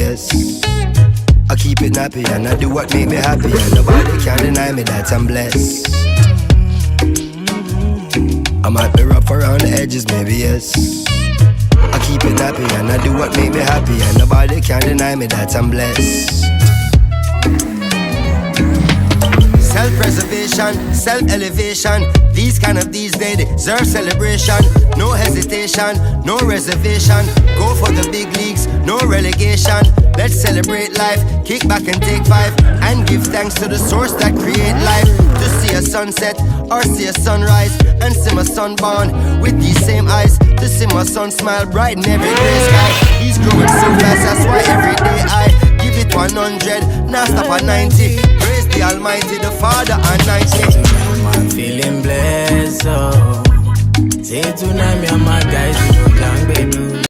yes. I keep it nappy and I do what make me happy, and nobody can deny me that I'm blessed. I might be rough around the edges, maybe yes. I keep it nappy and I do what make me happy, and nobody can deny me that I'm blessed. Self-preservation, self-elevation. These they deserve celebration. No hesitation, no reservation. Go for the big leagues, no relegation. Let's celebrate life, kick back and take 5, and give thanks to the source that create life. To see a sunset or see a sunrise, and see my son born with these same eyes. To see my son smile bright in every gray sky. He's growing so fast, that's why every day I give it 100, now stop at 90. Praise the Almighty, the Father and 90. I'm feeling blessed, oh. Say tonight me and my guys